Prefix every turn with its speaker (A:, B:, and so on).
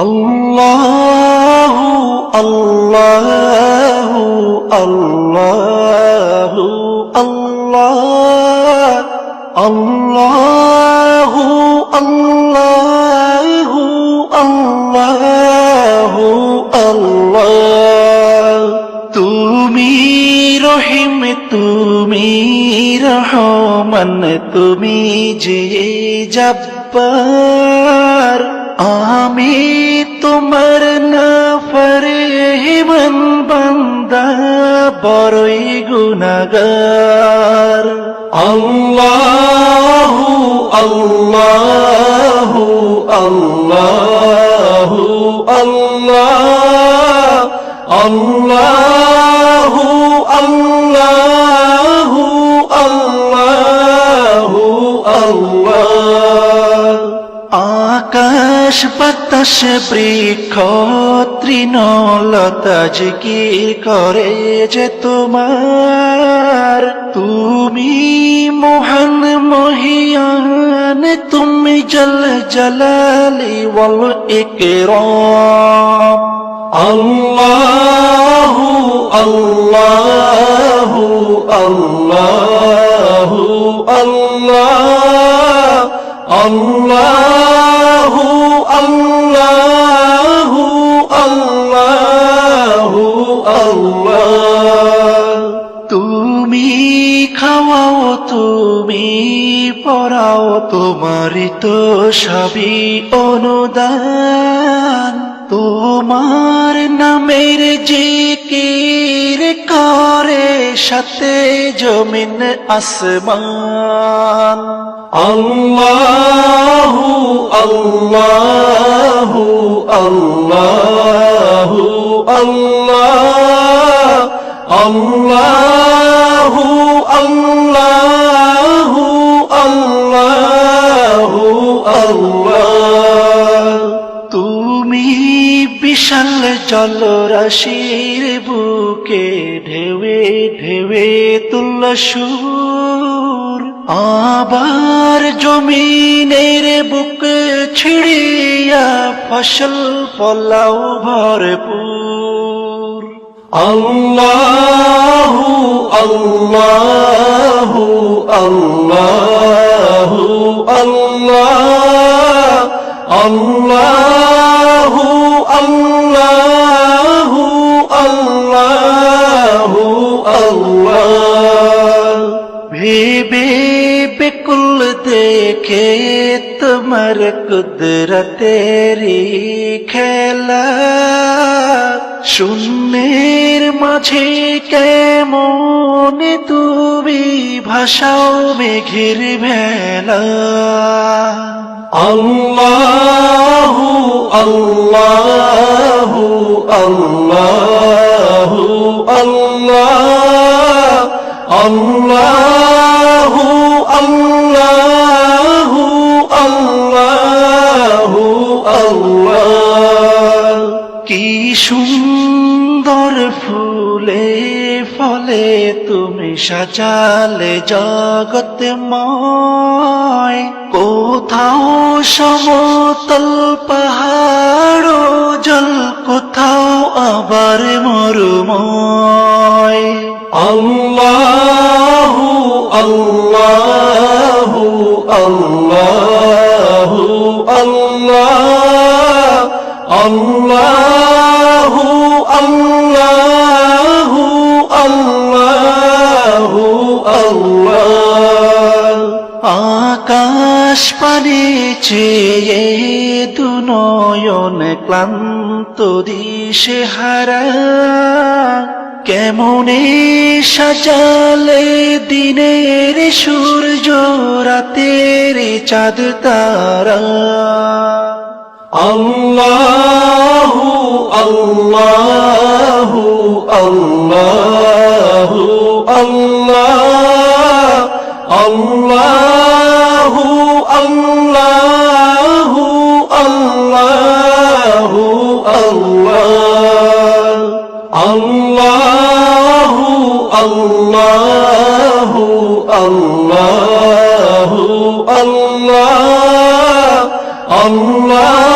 A: আল্লাহু আল্লাহু আল্লাহু আল্লাহ আল্লাহু আল্লাহু আল্লাহু আল্লাহ। তুমি রহিম, তুমি রহমান, তুমি যে জব্বার, আমি তোমার নাফরমান বান্দা, বড়ই গুনাহগার। আল্লাহু আল্লাহু আল্লাহু আল্লাহ আল্লাহু আল্লাহু আল্লাহু আল্লাহ। আকাশ বাতাস বৃক্ষ তৃণলতা জিকির করে যে তোমার, তুমি মহান মহিয়ান, তুমি জল জলালি ওয়াল ইকরাম। আল্লাহু আল্লাহু আল্লাহু আল্লাহ আল্লাহু আল্লাহু আল্লাহু আল্লাহ। তুমি খাওয়াও, তুমি পড়াও, তোমারই তো সবই অনুদান। তোমার নামের জিকির করে সাথে জমিন আসমান। আল্লাহু আল্লাহু আল্লাহু আল্লাহ আল্লাহু আল্লাহু আল্লাহু আল্লাহ। তুমি বিশাল জলরাশির বুকে ঢেউে ঢেউে তুল্য সুর, আবার জমিনের বুক ছিড়িয়া ফসল ফলাও ভরপুর। আল্লাহু আল্লাহু আল্লাহু আল্লাহ আল্লাহু আল্লাহু আল্লাহু আল্লাহ। ভেবে বেকুল দেখে তোমার কুদরতেরি খেলা, শূন্যের মাঝে কেমন তুমি ভাসাও মেঘের ভেলা। আল্লাহু আল্লাহু আল্লাহু আল্লাহ আল্লাহু আল্লাহু আল্লাহু আল্লাহ। কি সুন্দর ফুলে ফলে তুমি সাজালে জগৎময়, কোথাও সমতল পাহাড় জল, কোথাও আবার মরুময়। আল্লাহু আল্লাহু আল্লাহু আল্লাহ আল্লাহু আল্লাহু আল্লাহু আল্লাহ। আকাশ পানে চেয়ে দুনয়ন ক্লান্ত দিশে হারা, কেমনে সাজালে দিনের সূর্য রাতের চাঁদ তারা। আল্লাহু আল্লাহু আল্লাহু আল্লাহ আল্লাহু আল্লাহু আল্লাহু আল্লাহ। আল্লাহু আল্লাহু আল্লাহু আল্লাহ আল্লাহ